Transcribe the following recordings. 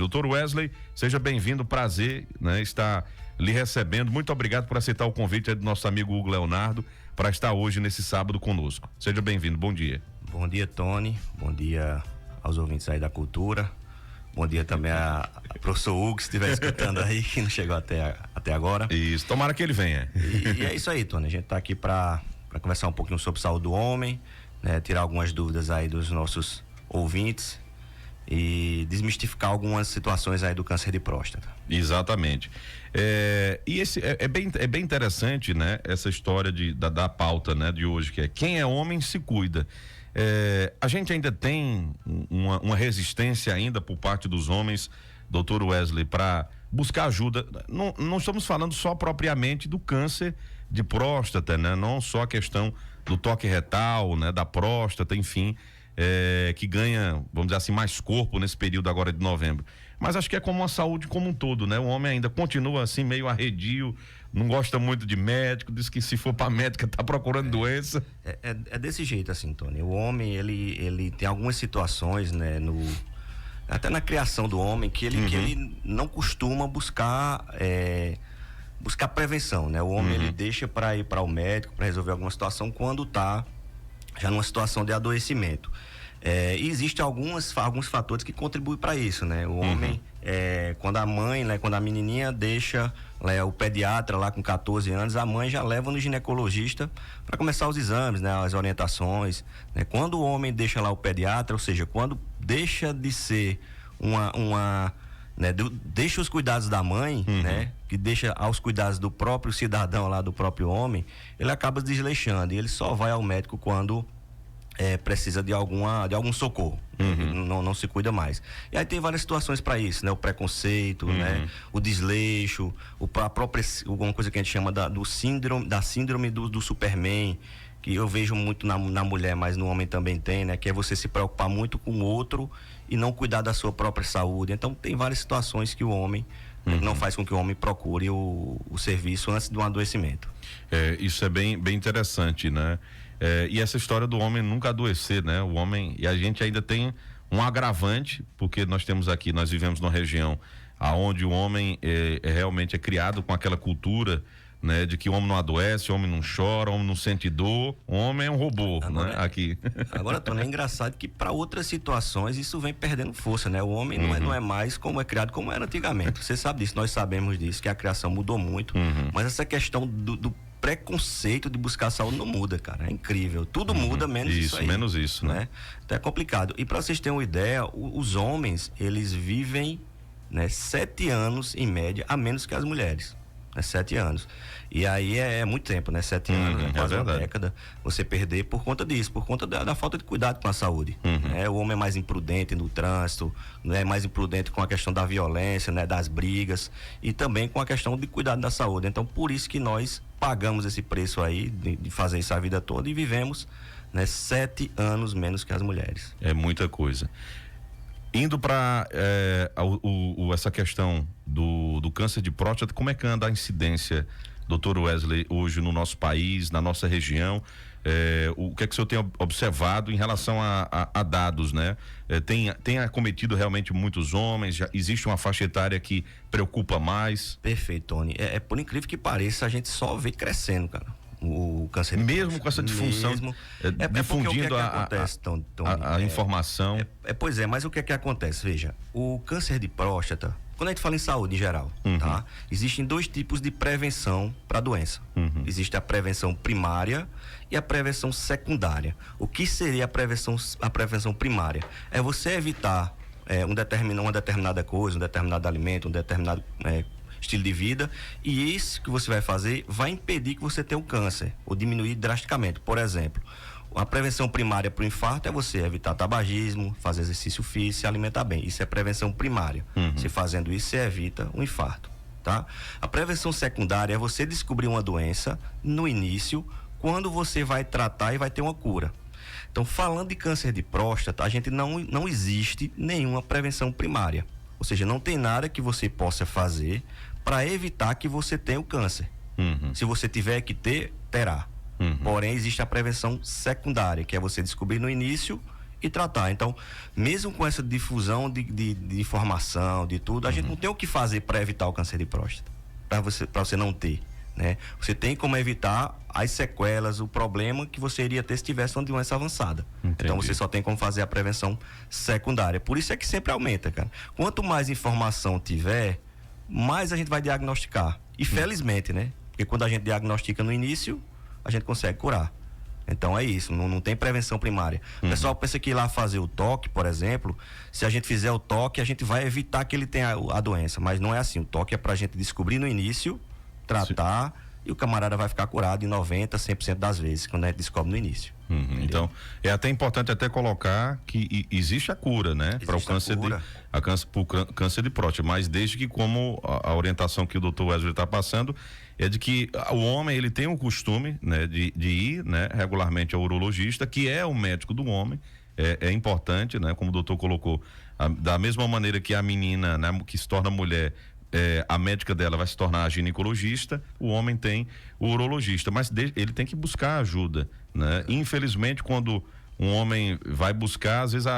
Doutor Wesley, seja bem-vindo, prazer, né, estar lhe recebendo. Muito obrigado por aceitar o convite do nosso amigo Hugo Leonardo para estar hoje nesse sábado conosco. Seja bem-vindo, bom dia. Bom dia, Tony, bom dia aos ouvintes aí da cultura, bom dia também a professor Hugo, se estiver escutando aí, que não chegou até agora. Isso, tomara que ele venha. E é isso aí, Tony, a gente tá aqui para conversar um pouquinho sobre saúde do homem, né, tirar algumas dúvidas aí dos nossos ouvintes e desmistificar algumas situações aí do câncer de próstata. Exatamente. E esse é bem interessante, né? Essa história da pauta, né, de hoje, que é quem é homem se cuida. A gente ainda tem uma resistência ainda por parte dos homens, doutor Wesley, para buscar ajuda. Não estamos falando só propriamente do câncer de próstata, né? Não só a questão do toque retal, né? Da próstata, enfim, que ganha, vamos dizer assim, mais corpo nesse período agora de novembro. Mas acho que é como uma saúde como um todo, né? O homem ainda continua assim meio arredio, não gosta muito de médico, diz que se for pra médica tá procurando doença. É desse jeito assim, Tony. O homem, ele tem algumas situações, né, até na criação do homem, que ele não costuma buscar prevenção, né? O homem, ele deixa para ir para o médico para resolver alguma situação quando tá já numa situação de adoecimento. E existem alguns fatores que contribuem para isso, né? O homem, quando a mãe, né, quando a menininha deixa o pediatra lá com 14 anos, a mãe já leva no ginecologista para começar os exames, né, as orientações, né? Quando o homem deixa lá o pediatra, ou seja, quando deixa de ser deixa os cuidados da mãe, né, que deixa aos cuidados do próprio cidadão lá, do próprio homem, ele acaba desleixando e ele só vai ao médico quando precisa de algum socorro. Não se cuida mais. E aí tem várias situações para isso, né? O preconceito, né? O desleixo, alguma coisa que a gente chama da síndrome do Superman, que eu vejo muito na mulher, mas no homem também tem, né? Que é você se preocupar muito com o outro e não cuidar da sua própria saúde. Então tem várias situações que o homem não faz com que o homem procure o serviço antes de um adoecimento. Isso é bem interessante, né? E essa história do homem nunca adoecer, né? O homem, e a gente ainda tem um agravante, porque nós vivemos numa região aonde o homem realmente é criado com aquela cultura, né, de que o homem não adoece, o homem não chora, o homem não sente dor, o homem é um robô, agora, né? Aqui. Agora, Tony, é engraçado que para outras situações isso vem perdendo força, né? O homem não é mais como é criado como era antigamente. Você sabe disso, nós sabemos disso, que a criação mudou muito, mas essa questão do preconceito de buscar saúde não muda, cara. É incrível. Tudo muda, menos isso aí. Menos isso, né? Então é complicado. E para vocês terem uma ideia, os homens, eles vivem, né, 7 anos em média a menos que as mulheres. 7 anos. E aí é muito tempo, né? 7 anos, quase uma década. Você perder por conta disso, por conta da falta de cuidado com a saúde. O homem é mais imprudente no trânsito, é mais imprudente com a questão da violência, né? Das brigas e também com a questão de cuidado da saúde. Então, por isso que nós pagamos esse preço aí de fazer isso a vida toda e vivemos, né, 7 anos menos que as mulheres. É muita coisa. Indo para essa questão do câncer de próstata, como é que anda a incidência, doutor Wesley, hoje no nosso país, na nossa região? O que é que o senhor tem observado em relação a dados, né? Tem acometido realmente muitos homens? Já existe uma faixa etária que preocupa mais? Perfeito, Tony. Por incrível que pareça, a gente só vê crescendo, cara. O câncer de próstata. Mesmo com essa disfunção, difundindo a informação. Pois é, mas o que é que acontece? Veja, o câncer de próstata, quando a gente fala em saúde em geral, tá? Existem 2 tipos de prevenção para a doença. Existe a prevenção primária e a prevenção secundária. O que seria a prevenção primária? É você evitar uma determinada coisa, um determinado alimento, um determinado estilo de vida, e isso que você vai fazer vai impedir que você tenha o câncer ou diminuir drasticamente. Por exemplo, a prevenção primária para o infarto é você evitar tabagismo, fazer exercício físico, se alimentar bem. Isso é prevenção primária. Se fazendo isso, você evita um infarto, tá? A prevenção secundária é você descobrir uma doença no início, quando você vai tratar e vai ter uma cura. Então, falando de câncer de próstata, a gente não existe nenhuma prevenção primária. Ou seja, não tem nada que você possa fazer para evitar que você tenha o câncer. Se você tiver que ter, terá. Porém, existe a prevenção secundária, que é você descobrir no início e tratar. Então, mesmo com essa difusão de informação, de tudo, a gente não tem o que fazer para evitar o câncer de próstata, para você não ter, né? Você tem como evitar as sequelas, o problema que você iria ter se tivesse uma doença avançada. Entendi. Então, você só tem como fazer a prevenção secundária. Por isso é que sempre aumenta, cara. Quanto mais informação tiver, mais a gente vai diagnosticar. E felizmente, né? Porque quando a gente diagnostica no início, a gente consegue curar. Então é isso, não tem prevenção primária. O pessoal pensa que ir lá fazer o toque, por exemplo, se a gente fizer o toque, a gente vai evitar que ele tenha a doença. Mas não é assim. O toque é pra gente descobrir no início, tratar, e o camarada vai ficar curado em 90%, 100% das vezes, quando a gente descobre no início. Então, é até importante até colocar que existe a cura, né? Para o câncer câncer de próstata, mas desde que, como a orientação que o Dr. Wesley está passando, é de que o homem, ele tem o costume, né, de ir, né, regularmente ao urologista, que é o médico do homem. É importante, né? Como o doutor colocou, da mesma maneira que a menina, né, que se torna mulher, a médica dela vai se tornar a ginecologista, o homem tem o urologista, mas ele tem que buscar ajuda, né? Infelizmente, quando um homem vai buscar, às vezes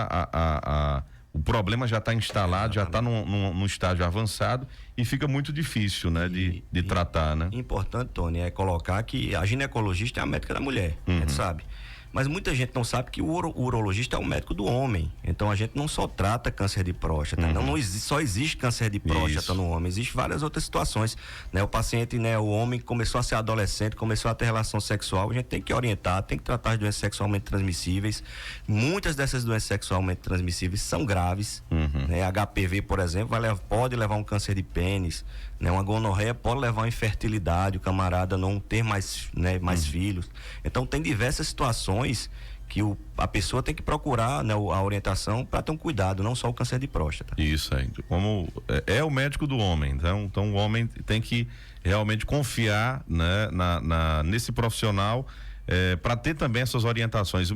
o problema já está instalado, já está num estágio avançado e fica muito difícil, né, de tratar, né? Importante, Tony, é colocar que a ginecologista é a médica da mulher, a gente sabe. Mas muita gente não sabe que o urologista é o médico do homem. Então a gente não só trata câncer de próstata. Só existe câncer de próstata no homem. Existem várias outras situações, né? O paciente, né? O homem começou a ser adolescente, começou a ter relação sexual. A gente tem que orientar, tem que tratar as doenças sexualmente transmissíveis. Muitas dessas doenças sexualmente transmissíveis são graves. Né? HPV, por exemplo, pode levar um câncer de pênis. Né? Uma gonorreia pode levar a infertilidade, o camarada não ter mais, né, mais filhos. Então tem diversas situações que a pessoa tem que procurar, né, a orientação para ter um cuidado, não só o câncer de próstata. Isso aí, como é o médico do homem, então o homem tem que realmente confiar, né, nesse profissional, para ter também essas orientações.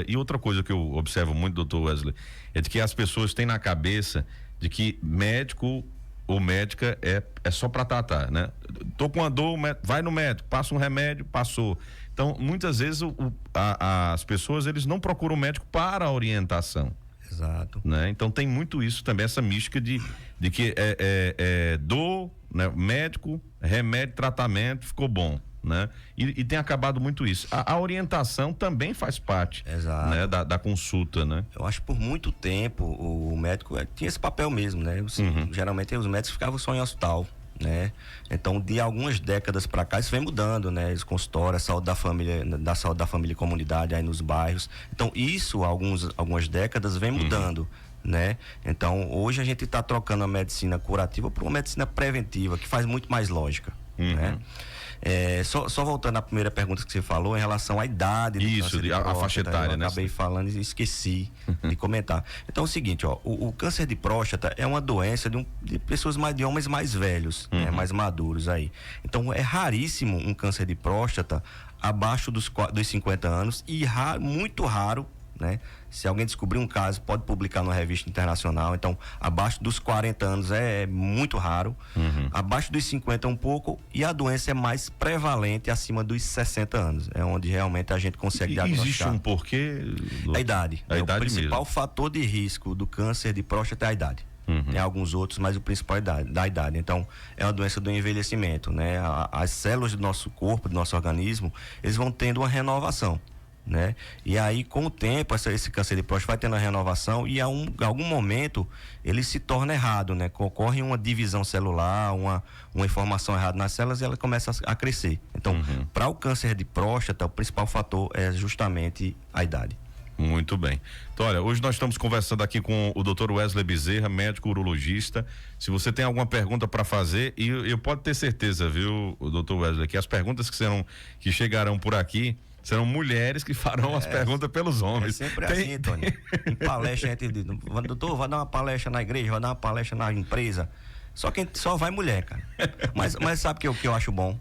E outra coisa que eu observo muito, doutor Wesley, é de que as pessoas têm na cabeça de que médico ou médica é só para tratar, né? Tô com uma dor, vai no médico, passa um remédio, passou. Então, muitas vezes as pessoas, eles não procuram o médico para a orientação. Exato. Né? Então tem muito isso também, essa mística de que dor, né? Médico, remédio, tratamento, ficou bom. Né? E tem acabado muito isso. A orientação também faz parte, né? da consulta, né? Eu acho que por muito tempo o médico tinha esse papel mesmo, né? Geralmente os médicos ficavam só em hospital, né? Então, de algumas décadas para cá, isso vem mudando, né? Os consultórios, saúde da família e comunidade aí nos bairros. Então, isso, algumas décadas, vem mudando. Né? Então, hoje a gente está trocando a medicina curativa por uma medicina preventiva, que faz muito mais lógica, né? Só voltando à primeira pergunta que você falou em relação à idade. Isso, a faixa etária, eu acabei falando e esqueci de comentar. Então é o seguinte, ó, o câncer de próstata é uma doença de pessoas de homens mais velhos, né, mais maduros aí. Então é raríssimo um câncer de próstata abaixo dos 50 anos e muito raro, né? Se alguém descobrir um caso, pode publicar numa revista internacional. Então, abaixo dos 40 anos é muito raro. Abaixo dos 50 um pouco. E a doença é mais prevalente acima dos 60 anos. É onde realmente a gente consegue diagnosticar. Existe um porquê? A idade. A idade o principal mesmo. fator de risco do câncer de próstata é a idade. Tem alguns outros, mas o principal é da idade. Então, é uma doença do envelhecimento, né? As células do nosso corpo, do nosso organismo, eles vão tendo uma renovação. Né? E aí, com o tempo, esse câncer de próstata vai tendo a renovação e em algum momento ele se torna errado, né? Ocorre uma divisão celular, uma informação errada nas células e ela começa a crescer. Então, para o câncer de próstata, o principal fator é justamente a idade. Muito bem. Então, olha, hoje nós estamos conversando aqui com o Dr. Wesley Bezerra, médico urologista. Se você tem alguma pergunta para fazer, e eu pode ter certeza, viu, Dr. Wesley, que as perguntas que chegarão por aqui serão mulheres que farão as perguntas pelos homens. É sempre assim, Tony. Em palestra, a gente diz, doutor, vai dar uma palestra na igreja, vai dar uma palestra na empresa. Só vai mulher, cara. Mas sabe o que eu acho bom?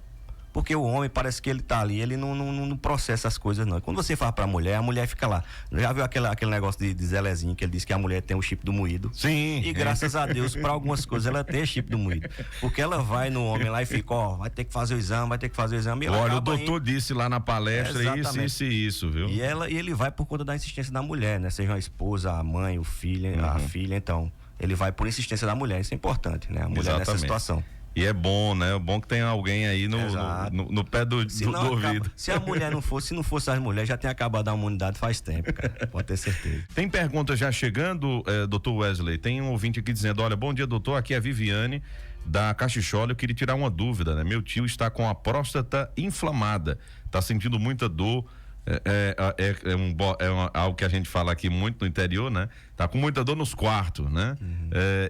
Porque o homem parece que ele tá ali, ele não processa as coisas, não. E quando você faz pra mulher, a mulher fica lá. Já viu aquele negócio de Zelezinho, que ele disse que a mulher tem o chip do moído? Sim. E graças a Deus, pra algumas coisas, ela tem chip do moído. Porque ela vai no homem lá e fica, ó, vai ter que fazer o exame, vai ter que fazer o exame. E olha, o doutor disse lá na palestra isso, viu? E ele vai por conta da insistência da mulher, né? Seja a esposa, a mãe, o filho, a filha, então. Ele vai por insistência da mulher, isso é importante, né? A mulher nessa situação. E é bom, né? É bom que tem alguém aí no pé do ouvido. Se a mulher não fosse, se não fosse as mulheres, já tinha acabado a imunidade faz tempo, cara. Pode ter certeza. Tem pergunta já chegando, doutor Wesley. Tem um ouvinte aqui dizendo: olha, bom dia, doutor. Aqui é a Viviane da Caxichola. Eu queria tirar uma dúvida, né? Meu tio está com a próstata inflamada, está sentindo muita dor. Algo que a gente fala aqui muito no interior, né? Tá com muita dor nos quartos, né?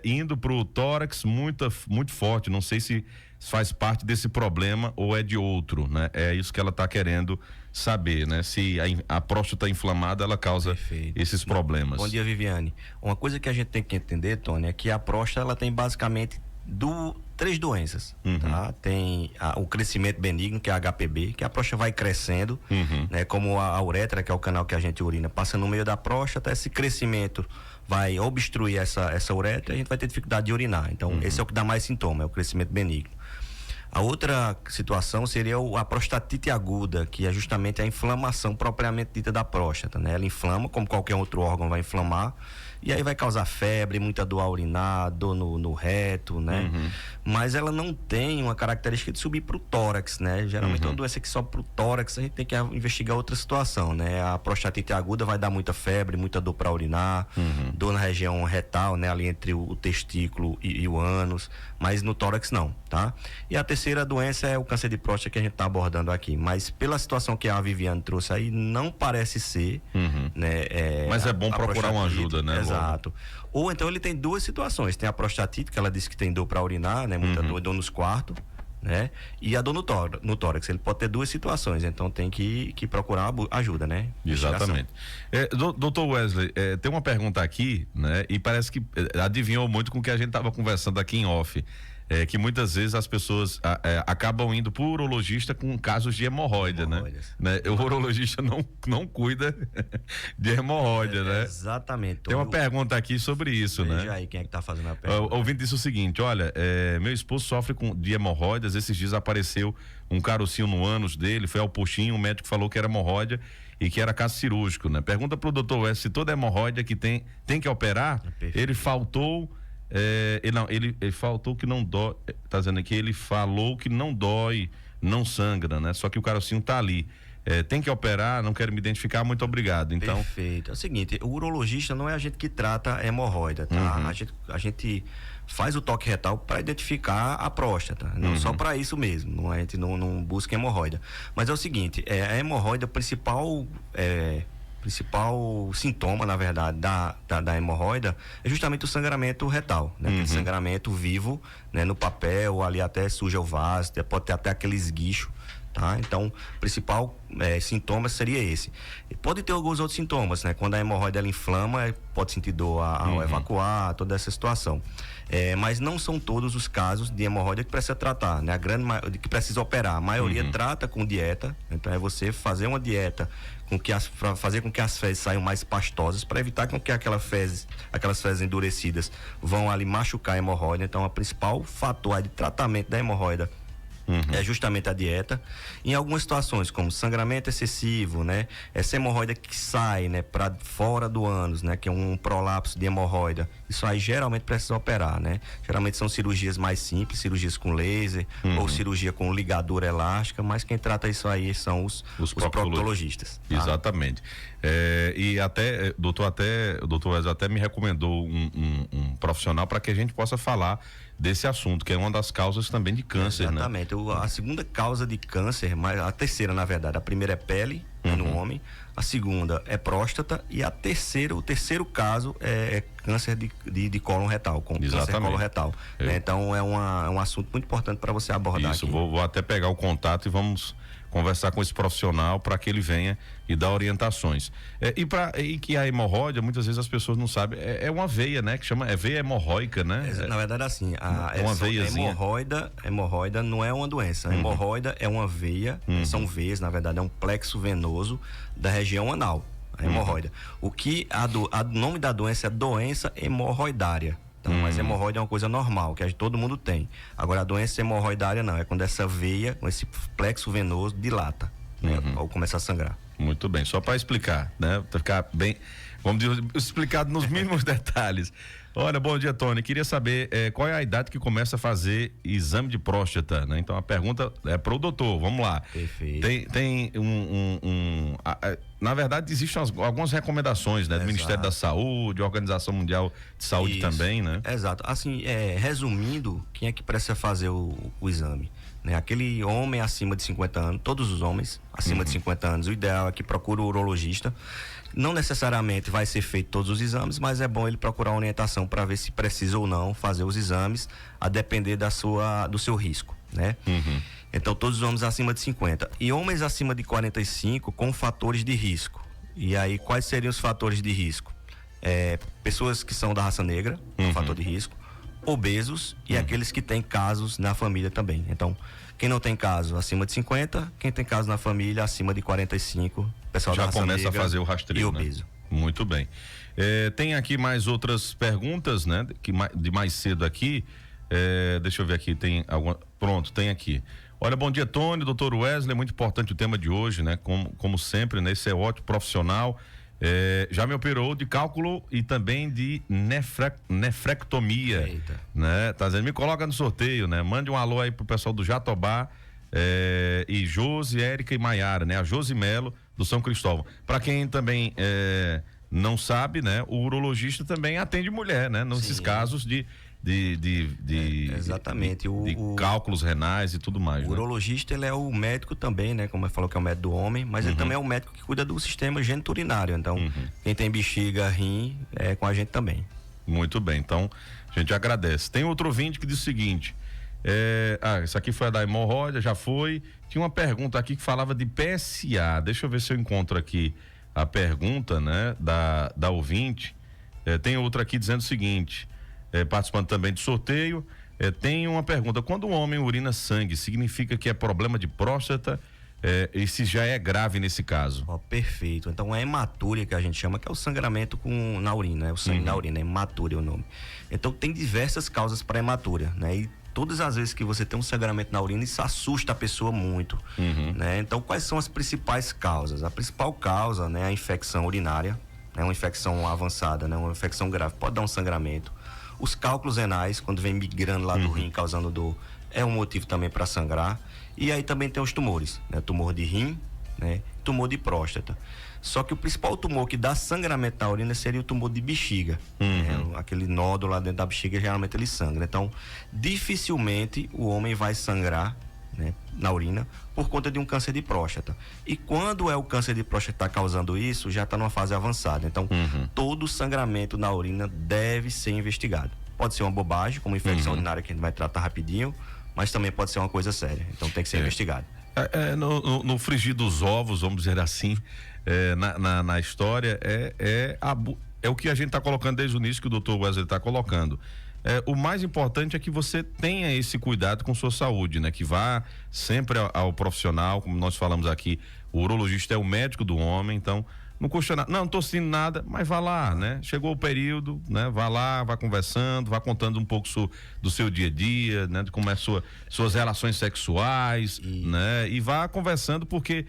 Indo pro tórax muito forte. Não sei se faz parte desse problema ou é de outro, né? É isso que ela tá querendo saber, né? Se a próstata inflamada, ela causa esses problemas. Bom dia, Viviane. Uma coisa que a gente tem que entender, Tony, é que a próstata, ela tem basicamente 3 doenças, tá? Tem o crescimento benigno, que é a HPB, que a próstata vai crescendo, né? Como a uretra, que é o canal que a gente urina, passa no meio da próstata, esse crescimento vai obstruir essa uretra e a gente vai ter dificuldade de urinar. Então, esse é o que dá mais sintoma, é o crescimento benigno. A outra situação seria a prostatite aguda, que é justamente a inflamação propriamente dita da próstata, né? Ela inflama, como qualquer outro órgão vai inflamar, e aí vai causar febre, muita dor a urinar, dor no reto, né? Mas ela não tem uma característica de subir pro tórax, né? Geralmente uma doença que sobe pro tórax, a gente tem que investigar outra situação, né? A prostatite aguda vai dar muita febre, muita dor para urinar, dor na região retal, né? Ali entre o testículo e o ânus, mas no tórax não, tá? E a terceira doença é o câncer de próstata que a gente tá abordando aqui, mas pela situação que a Viviane trouxe aí, não parece ser, né? Mas é bom procurar uma ajuda, né? Exato. Ou então ele tem 2 situações, tem a prostatite, que ela disse que tem dor para urinar, né? Muita dor nos quartos, né? E a dor no tórax, ele pode ter 2 situações, então tem que procurar ajuda, né? Exatamente. Doutor Wesley, tem uma pergunta aqui, né? E parece que adivinhou muito com o que a gente estava conversando aqui em off. Que muitas vezes as pessoas acabam indo pro urologista com casos de hemorroida, né? O urologista não cuida de hemorroida, né? Exatamente. Tem uma pergunta aqui sobre isso, né? Veja aí quem é que tá fazendo a pergunta. O ouvinte disse o seguinte: olha, meu esposo sofre de hemorroidas. Esses dias apareceu um carocinho no ânus dele, foi ao postinho, o médico falou que era hemorroida e que era caso cirúrgico, né? Pergunta pro doutor Wes se toda hemorroida que tem que operar. Ele faltou. Ele faltou que não dói. Tá dizendo aqui, ele falou que não dói, não sangra, né? Só que o carocinho tá ali. Tem que operar, não quero me identificar, muito obrigado. Então... Perfeito. É o seguinte, o urologista não é a gente que trata a hemorroida, tá? A gente faz o toque retal para identificar a próstata, não só para isso mesmo, a gente não busca hemorroida. Mas é o seguinte, a hemorroida, principal sintoma, na verdade, da hemorroida é justamente o sangramento retal, né? Aquele sangramento vivo, né? No papel, ali até suja o vaso, pode ter até aquele esguicho, tá? Então, o principal sintoma seria esse. E pode ter alguns outros sintomas, né? Quando a hemorroida ela inflama, pode sentir dor ao evacuar, toda essa situação. Mas não são todos os casos de hemorroida que precisa tratar, né? A grande maioria que precisa operar. A maioria trata com dieta, então é você fazer uma dieta para fazer com que as fezes saiam mais pastosas, para evitar com que aquelas fezes endurecidas vão ali machucar a hemorroida. Então, o principal fator de tratamento da hemorroida é justamente a dieta. Em algumas situações, como sangramento excessivo, né? Essa hemorroida que sai, né, para fora do ânus, né, que é um prolapso de hemorroida, isso aí geralmente precisa operar, né? Geralmente são cirurgias mais simples, cirurgias com laser ou cirurgia com ligadura elástica, mas quem trata isso aí são os proctologistas. Tá? Exatamente. E até, o doutor Wesley até me recomendou um profissional para que a gente possa falar desse assunto, que é uma das causas também de câncer, exatamente, né? A segunda causa de câncer, a terceira, na verdade, a primeira é pele, no homem, a segunda é próstata e o terceiro caso é câncer de cólon retal, câncer coloretal. Né? Então é um assunto muito importante para você abordar. Isso, vou até pegar o contato e vamos conversar com esse profissional para que ele venha e dar orientações. E que a hemorroida, muitas vezes as pessoas não sabem, é uma veia, né? Que chama, veia hemorróica, né? Na verdade, assim, uma veiazinha. Hemorroida não é uma doença. Hemorroida é uma veia, são veias, na verdade, é um plexo venoso da região anal, a hemorroida. O que o nome da doença é doença hemorroidária. Então, mas hemorroida é uma coisa normal, que todo mundo tem. Agora, a doença hemorroidária não, é quando essa veia, com esse plexo venoso, dilata, né? Ou começa a sangrar. Muito bem, só para explicar, né? Para ficar bem, vamos dizer, explicado nos mínimos detalhes. Olha, bom dia, Tony. Queria saber qual é a idade que começa a fazer exame de próstata, né? Então a pergunta é para o doutor. Vamos lá. Perfeito. Tem na verdade, existem algumas recomendações, né? Do Ministério da Saúde, Organização Mundial de Saúde também, né? Exato. Assim, resumindo, quem é que precisa fazer o exame? Né? Aquele homem acima de 50 anos, todos os homens acima de 50 anos, o ideal é que procure o urologista. Não necessariamente vai ser feito todos os exames, mas é bom ele procurar orientação para ver se precisa ou não fazer os exames, a depender do seu risco, né? Então, todos os homens acima de 50. E homens acima de 45 com fatores de risco. E aí, quais seriam os fatores de risco? Pessoas que são da raça negra, com fator de risco, obesos e aqueles que têm casos na família também. Então, quem não tem caso acima de 50, quem tem caso na família acima de 45, pessoal já da raça começa negra a fazer o rastreio, e obeso. Né? Muito bem. Tem aqui mais outras perguntas, né? De mais cedo aqui. Deixa eu ver aqui, tem alguma. Pronto, tem aqui. Olha, bom dia, Tony, doutor Wesley, é muito importante o tema de hoje, né? Como sempre, né? Esse é ótimo profissional. Já me operou de cálculo e também de nefrectomia. Eita. Né? Tá dizendo, me coloca no sorteio, né? Mande um alô aí pro pessoal do Jatobá, e Josi, Érica e Maiara, né? A Josi Melo do São Cristóvão. Para quem também não sabe, né? O urologista também atende mulher, né? Nesses casos de exatamente. De cálculos renais e tudo mais. O urologista, ele é o médico também, né? Como eu falou que é o médico do homem, mas ele também é o médico que cuida do sistema geniturinário. Então, quem tem bexiga, rim, é com a gente também. Muito bem, então a gente agradece. Tem outro ouvinte que diz o seguinte: isso aqui foi a da hemorroida, já foi. Tinha uma pergunta aqui que falava de PSA. Deixa eu ver se eu encontro aqui a pergunta, né? Da ouvinte. Tem outra aqui dizendo o seguinte: participando também do sorteio, tem uma pergunta: quando um homem urina sangue, significa que é problema de próstata? E se já é grave nesse caso? Perfeito. Então, a hematúria que a gente chama, que é o sangramento na urina, né? O sangue na urina, hematúria é o nome. Então, tem diversas causas para hematúria, né? E todas as vezes que você tem um sangramento na urina, isso assusta a pessoa muito, né? Então, quais são as principais causas? A principal causa, né, é a infecção urinária, né? Uma infecção avançada, né? Uma infecção grave, pode dar um sangramento. Os cálculos renais, quando vem migrando lá do rim, causando dor, é um motivo também para sangrar. E aí também tem os tumores, né? Tumor de rim, né? Tumor de próstata. Só que o principal tumor que dá sangramento na urina seria o tumor de bexiga. Aquele nódulo lá dentro da bexiga, geralmente ele sangra. Então, dificilmente o homem vai sangrar, né, na urina por conta de um câncer de próstata. E quando é o câncer de próstata que está causando isso, já está numa fase avançada. Então, todo sangramento na urina deve ser investigado. Pode ser uma bobagem, como infecção urinária, que a gente vai tratar rapidinho, mas também pode ser uma coisa séria. Então, tem que ser investigado. No frigir dos ovos, vamos dizer assim, na história, é o que a gente está colocando desde o início, que o doutor Wesley está colocando. O mais importante é que você tenha esse cuidado com sua saúde, né? Que vá sempre ao profissional, como nós falamos aqui, o urologista é o médico do homem, então não custa nada, não estou sentindo nada, mas vá lá, né? Chegou o período, né? Vá lá, vá conversando, vá contando um pouco do seu dia a dia, né? De como é suas relações sexuais, né? E vá conversando, porque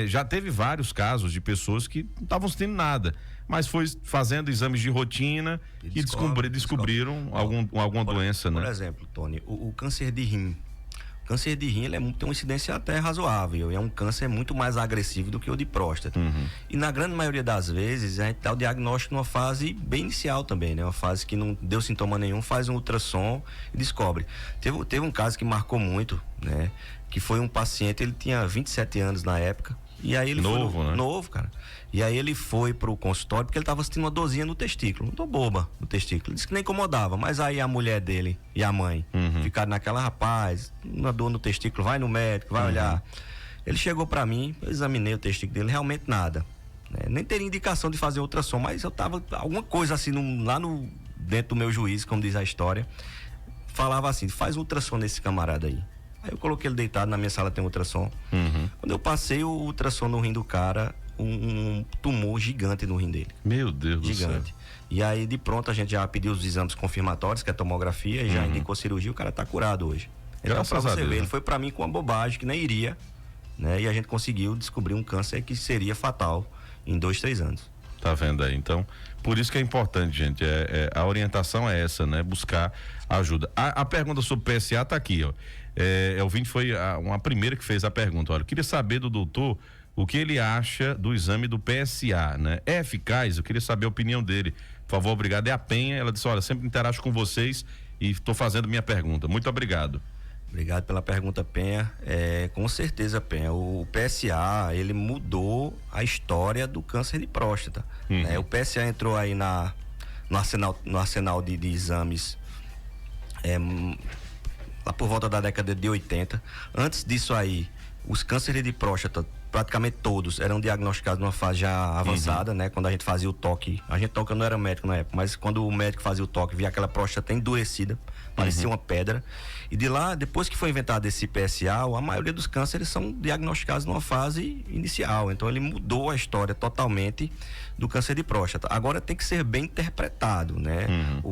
já teve vários casos de pessoas que não estavam sentindo nada, mas foi fazendo exames de rotina e descobriram alguma doença, né? Por exemplo, Tony, o câncer de rim. O câncer de rim, ele tem uma incidência até razoável, e é um câncer muito mais agressivo do que o de próstata. E na grande maioria das vezes, a gente dá o diagnóstico numa fase bem inicial também, né? Uma fase que não deu sintoma nenhum, faz um ultrassom e descobre. Teve um caso que marcou muito, né? Que foi um paciente, ele tinha 27 anos na época, e aí ele novo, cara. E aí ele foi pro consultório porque ele tava sentindo uma dorzinha no testículo, uma dor boba no testículo. Ele disse que nem incomodava, mas aí a mulher dele e a mãe ficaram naquela, rapaz, uma dor no testículo, vai no médico, vai olhar. Ele chegou para mim, eu examinei o testículo dele, realmente nada. Né? Nem teria indicação de fazer ultrassom, mas eu tava, alguma coisa assim, dentro do meu juízo, como diz a história, falava assim, faz ultrassom nesse camarada aí. Aí eu coloquei ele deitado, na minha sala tem ultrassom. Quando eu passei o ultrassom no rim do cara, um tumor gigante no rim dele. Meu Deus do céu. Gigante. E aí, de pronto, a gente já pediu os exames confirmatórios, que é a tomografia, e já indicou cirurgia, o cara tá curado hoje. Então, Graças pra a você Deus, ver, né? ele foi pra mim com uma bobagem que nem iria, né? E a gente conseguiu descobrir um câncer que seria fatal em 2, 3 anos. Tá vendo aí? Então, por isso que é importante, gente. A orientação é essa, né? Buscar ajuda. A pergunta sobre PSA tá aqui, ó. O ouvinte foi uma primeira que fez a pergunta. Olha, eu queria saber do doutor o que ele acha do exame do PSA, né? É eficaz? Eu queria saber a opinião dele. Por favor, obrigado. É a Penha. Ela disse: olha, sempre interajo com vocês e estou fazendo minha pergunta. Muito obrigado. Obrigado pela pergunta, Penha. Com certeza, Penha. O PSA, ele mudou a história do câncer de próstata. Né? O PSA entrou aí no arsenal de exames lá por volta da década de 80. Antes disso aí, os cânceres de próstata, praticamente todos, eram diagnosticados numa fase já avançada, né? Quando a gente fazia o toque, eu não era médico na época, mas quando o médico fazia o toque, via aquela próstata endurecida, parecia uma pedra. E de lá, depois que foi inventado esse PSA, a maioria dos cânceres são diagnosticados numa fase inicial. Então ele mudou a história totalmente do câncer de próstata. Agora tem que ser bem interpretado, né?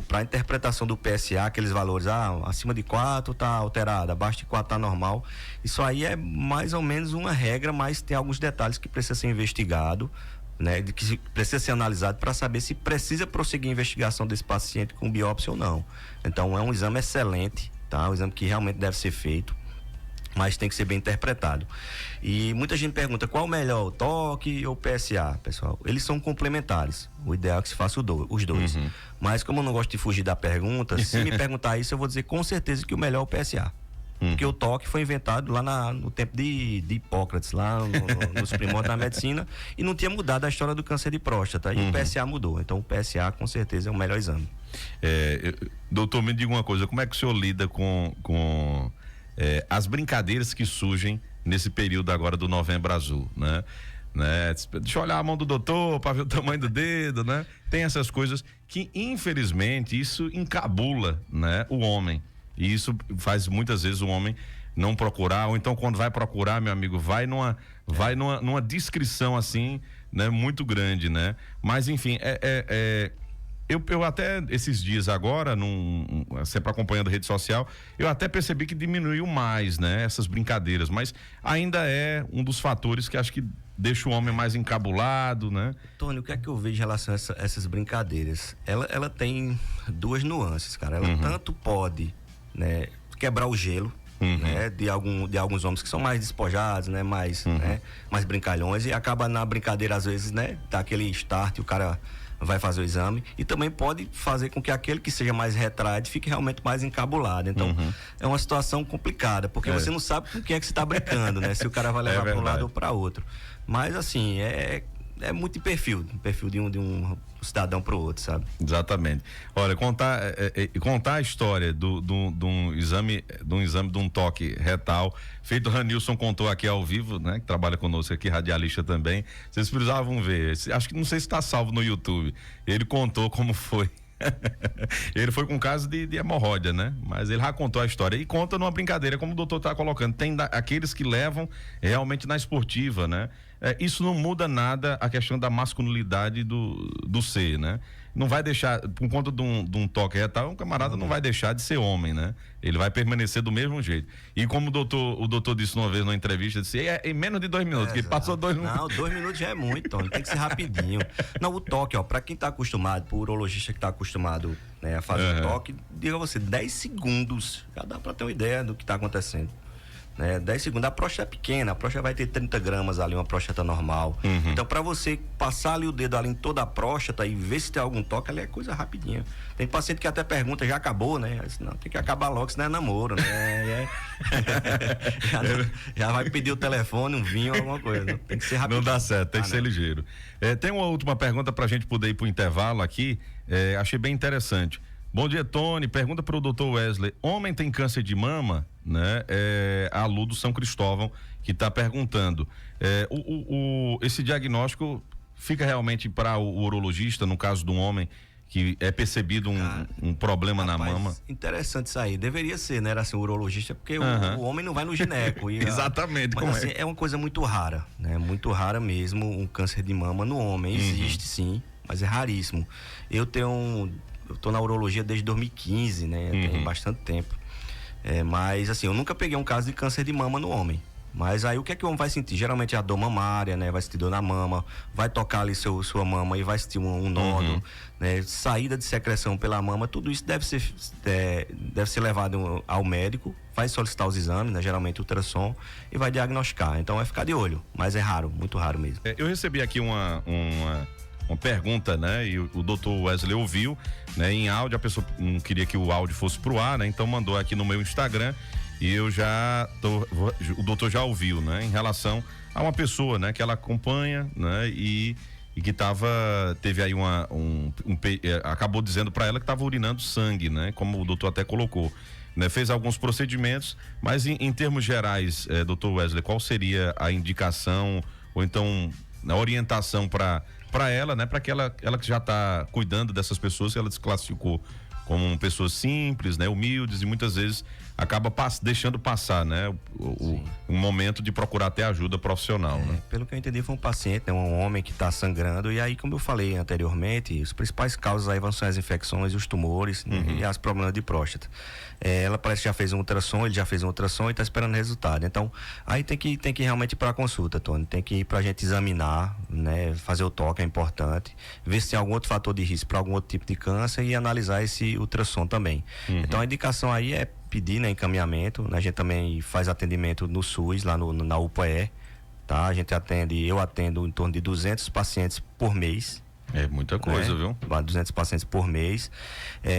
Para a interpretação do PSA, aqueles valores, acima de 4 tá alterado, abaixo de 4 tá normal. Isso aí é mais ou menos uma regra, mas tem alguns detalhes que precisa ser investigado, né? Que precisa ser analisado para saber se precisa prosseguir a investigação desse paciente com biópsia ou não. Então é um exame excelente, tá? Um exame que realmente deve ser feito, mas tem que ser bem interpretado. E muita gente pergunta qual o melhor, o toque ou o PSA, pessoal? Eles são complementares. O ideal é que se faça os dois. Mas como eu não gosto de fugir da pergunta, se me perguntar isso, eu vou dizer com certeza que o melhor é o PSA. Porque o toque foi inventado lá no tempo de Hipócrates, lá nos primórdios da medicina, e não tinha mudado a história do câncer de próstata. E o PSA mudou. Então o PSA com certeza é o melhor exame. Doutor, me diga uma coisa, como é que o senhor lida com as brincadeiras que surgem nesse período agora do Novembro Azul, né? Deixa eu olhar a mão do doutor para ver o tamanho do dedo, né? Tem essas coisas que, infelizmente, isso encabula, né, o homem. E isso faz muitas vezes o homem não procurar, ou então quando vai procurar, meu amigo, vai numa descrição assim, né, muito grande, né? Mas enfim, eu até esses dias agora, sempre acompanhando a rede social, eu até percebi que diminuiu mais, né? Essas brincadeiras, mas ainda é um dos fatores que acho que deixa o homem mais encabulado, né? Tony, o que é que eu vejo em relação a essas brincadeiras? Ela tem duas nuances, cara. Ela tanto pode, né, quebrar o gelo, né, de alguns homens que são mais despojados, né, mais brincalhões, e acaba na brincadeira às vezes, né, dá aquele start e o cara vai fazer o exame, e também pode fazer com que aquele que seja mais retraído fique realmente mais encabulado. Então é uma situação complicada, porque você não sabe com quem é que você está brincando, né, se o cara vai levar para um lado ou para outro. Mas assim, é muito perfil de um cidadão para o outro, sabe? Exatamente. Olha, contar a história de um exame de um toque retal feito. O Ranilson contou aqui ao vivo, né? Que trabalha conosco aqui, radialista também. Vocês precisavam ver. Acho que não sei se está salvo no YouTube. Ele contou como foi. Ele foi com caso de hemorroida, né? Mas ele já contou a história e conta numa brincadeira, como o doutor tá colocando. Tem aqueles que levam realmente na esportiva, né? Isso não muda nada a questão da masculinidade do ser, né? Não vai deixar, por conta de um toque retal, um camarada não vai deixar de ser homem, né? Ele vai permanecer do mesmo jeito. E como o doutor disse uma vez numa entrevista, disse, em menos de 2 minutos, que ele passou 2 minutos. Não, 2 minutos já é muito, Tony, tem que ser rapidinho. Não, o toque, ó, pra quem tá acostumado, pro urologista que tá acostumado, né, a fazer o toque, diga você, 10 segundos, já dá pra ter uma ideia do que tá acontecendo. Né, 10 segundos, a próstata é pequena, a próstata vai ter 30 gramas ali, uma próstata normal. Então, para você passar ali o dedo ali em toda a próstata e ver se tem algum toque, ali é coisa rapidinha. Tem paciente que até pergunta, já acabou, né? Disse, não, tem que acabar logo, senão é namoro, né? Já vai pedir o telefone, um vinho, alguma coisa. Né? Tem que ser rapidinho. Não dá certo, tem que ser ligeiro. Tem uma última pergunta pra gente poder ir pro intervalo aqui, achei bem interessante. Bom dia, Tony. Pergunta para o Dr. Wesley: homem tem câncer de mama? Né? A Lu do São Cristóvão que está perguntando. Esse diagnóstico fica realmente para o urologista, no caso de um homem que é percebido um problema na mama? Interessante isso aí. Deveria ser, né? Era assim, o urologista, porque o homem não vai no gineco. Exatamente. Mas assim, é uma coisa muito rara, né? Muito rara mesmo um câncer de mama no homem. Existe sim, mas é raríssimo. Eu tô na urologia desde 2015, né? Tem bastante tempo. Mas assim, eu nunca peguei um caso de câncer de mama no homem. Mas aí o que é que o homem vai sentir? Geralmente é a dor mamária, né? Vai sentir dor na mama, vai tocar ali sua mama e vai sentir um nódulo, né? Saída de secreção pela mama, tudo isso deve ser levado ao médico, vai solicitar os exames, né? Geralmente ultrassom, e vai diagnosticar. Então é ficar de olho, mas é raro, muito raro mesmo. Eu recebi aqui uma pergunta, né? E o Dr. Wesley ouviu, né? Em áudio, a pessoa não queria que o áudio fosse pro ar, né? Então mandou aqui no meu Instagram e o doutor já ouviu, né? Em relação a uma pessoa, né? Que ela acompanha, né? E que teve aí acabou dizendo para ela que estava urinando sangue, né? Como o doutor até colocou, né? Fez alguns procedimentos, mas em termos gerais, Dr. Wesley, qual seria a indicação ou então a orientação para ela, né? Para que ela que já está cuidando dessas pessoas, que ela desclassificou como pessoas simples, né? Humildes, e muitas vezes acaba deixando passar, né? Um momento de procurar até ajuda profissional, né? Pelo que eu entendi, foi um paciente, né? Um homem que está sangrando, e aí, como eu falei anteriormente, as principais causas aí são as infecções, os tumores, né? E os problemas de próstata. Ela parece que já fez um ultrassom, ele já fez um ultrassom e está esperando resultado. Então, aí tem que realmente ir para a consulta, Tony. Tem que ir para a gente examinar, né? Fazer o toque é importante, ver se tem algum outro fator de risco para algum outro tipo de câncer e analisar esse ultrassom também. Então, a indicação aí é pedir, né, encaminhamento, né? A gente também faz atendimento no SUS, lá na UPAE, tá? Eu atendo em torno de 200 pacientes por mês. É muita coisa, viu? 200 pacientes por mês.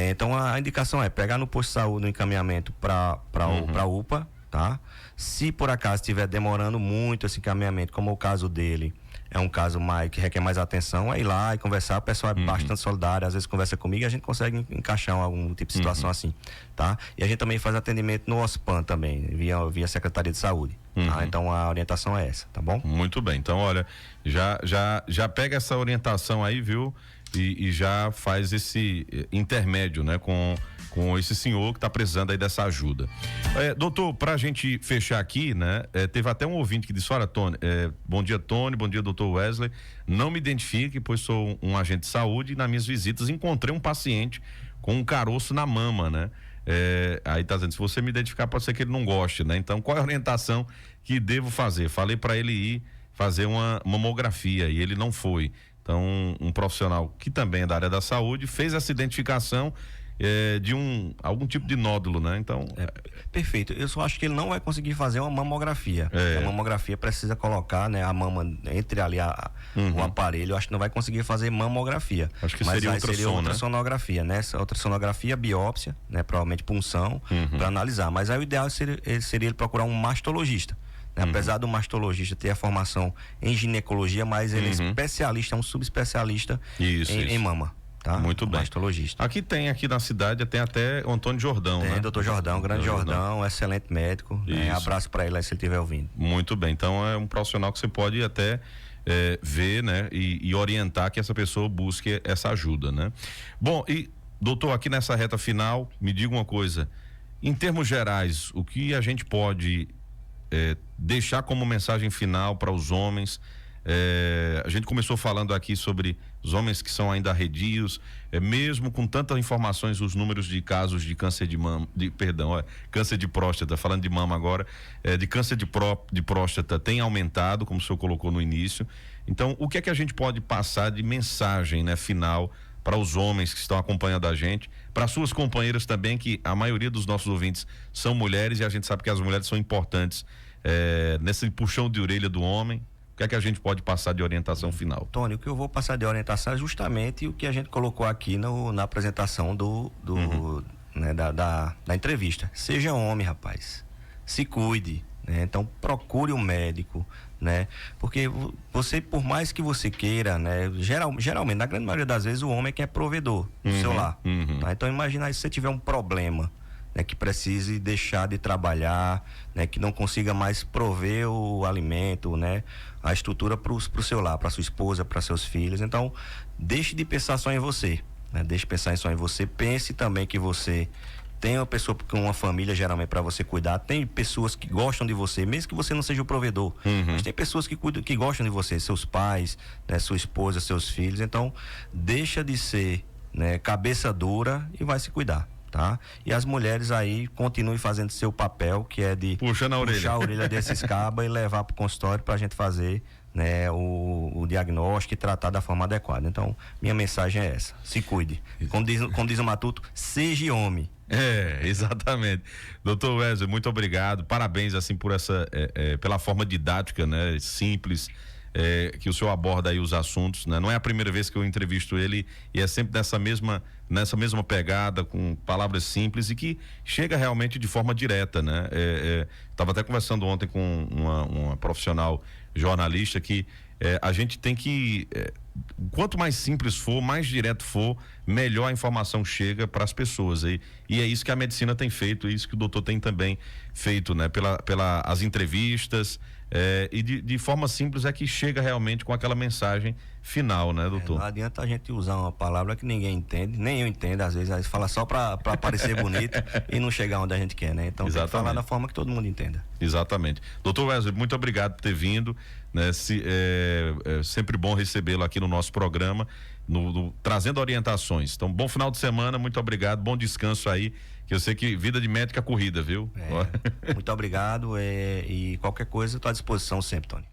Então a indicação é pegar no posto de saúde no encaminhamento para a UPA, tá? Se por acaso estiver demorando muito esse encaminhamento, como o caso dele, é um caso que requer mais atenção, é ir lá e conversar. O pessoal é bastante solidário, às vezes conversa comigo e a gente consegue encaixar algum tipo de situação assim, tá? E a gente também faz atendimento no OSPAN também, via Secretaria de Saúde. Tá? Então a orientação é essa, tá bom? Muito bem. Então, olha, já pega essa orientação aí, viu? E já faz esse intermédio, né? Com esse senhor que está precisando aí dessa ajuda. Doutor, pra gente fechar aqui, né? Teve até um ouvinte que disse: olha, Tony, bom dia, Tony, bom dia, doutor Wesley. Não me identifique, pois sou um agente de saúde e nas minhas visitas encontrei um paciente com um caroço na mama, né? Aí tá dizendo, se você me identificar, pode ser que ele não goste, né? Então, qual é a orientação que devo fazer? Falei para ele ir fazer uma mamografia e ele não foi. Então, um profissional que também é da área da saúde fez essa identificação de algum tipo de nódulo, né? Então, perfeito. Eu só acho que ele não vai conseguir fazer uma mamografia. A mamografia precisa colocar, né, a mama entre ali o aparelho. Eu acho que não vai conseguir fazer mamografia. Acho que seria ultrassonografia, né? Ultrassonografia, biópsia, né? Provavelmente punção, para analisar. Mas aí o ideal seria ele procurar um mastologista. Né? Apesar do mastologista ter a formação em ginecologia, mas ele é especialista, é um subespecialista em mama. Tá? Muito bem. Mastologista. Aqui na cidade tem até o Antônio Jordão, né? Doutor Jordão, grande Jordão, excelente médico. Abraço para ele aí se ele estiver ouvindo. Muito bem. Então é um profissional que você pode até ver, né? E orientar que essa pessoa busque essa ajuda, né? Bom, e doutor, aqui nessa reta final, me diga uma coisa. Em termos gerais, o que a gente pode deixar como mensagem final para os homens? A gente começou falando aqui sobre os homens que são ainda arredios, mesmo com tantas informações, os números de casos de câncer de mama, câncer de próstata, falando de mama agora, de câncer de próstata tem aumentado, como o senhor colocou no início. Então, o que é que a gente pode passar de mensagem, né, final para os homens que estão acompanhando a gente, para suas companheiras também, que a maioria dos nossos ouvintes são mulheres e a gente sabe que as mulheres são importantes nesse puxão de orelha do homem. O que é que a gente pode passar de orientação final? Tony, o que eu vou passar de orientação é justamente o que a gente colocou aqui na apresentação né, da entrevista. Seja homem, rapaz. Se cuide, né? Então procure um médico, né? Porque você, por mais que você queira, né? Geralmente, na grande maioria das vezes, o homem é quem é provedor do seu lar. Tá? Então imagina aí se você tiver um problema, né, que precise deixar de trabalhar, né, que não consiga mais prover o alimento, né, a estrutura para o seu lar, para sua esposa, para seus filhos. Então, deixe de pensar só em você, né, deixe de pensar só em você. Pense também que você tem uma pessoa com uma família geralmente para você cuidar. Tem pessoas que gostam de você, mesmo que você não seja o provedor. Mas tem pessoas que cuidam, que gostam de você, seus pais, né, sua esposa, seus filhos. Então, deixa de ser, né, cabeça dura e vai se cuidar. Tá? E as mulheres aí continuem fazendo seu papel, que é de puxar a orelha desses cabas e levar para o consultório para a gente fazer, né, o diagnóstico e tratar da forma adequada. Então, minha mensagem é essa: se cuide. Como diz o Matuto, seja homem. Exatamente. Doutor Wesley, muito obrigado. Parabéns, assim, por essa, pela forma didática, né, simples, que o senhor aborda aí os assuntos, né? Não é a primeira vez que eu entrevisto ele e é sempre nessa mesma pegada, com palavras simples e que chega realmente de forma direta, né? Estava até conversando ontem com uma profissional jornalista que a gente tem que, quanto mais simples for, mais direto for, melhor a informação chega para as pessoas. E é isso que a medicina tem feito, isso que o doutor tem também feito, né? As entrevistas, e de forma simples é que chega realmente com aquela mensagem final, né, doutor? Não adianta a gente usar uma palavra que ninguém entende, nem eu entendo, às vezes fala só para parecer bonito e não chegar onde a gente quer, né? Então tem que falar da forma que todo mundo entenda. Exatamente. Doutor Wesley, muito obrigado por ter vindo, né? É sempre bom recebê-lo aqui no nosso programa, trazendo orientações. Então, bom final de semana, muito obrigado, bom descanso aí, que eu sei que vida de médico é corrida, viu? Muito obrigado, e qualquer coisa eu estou à disposição sempre, Tony.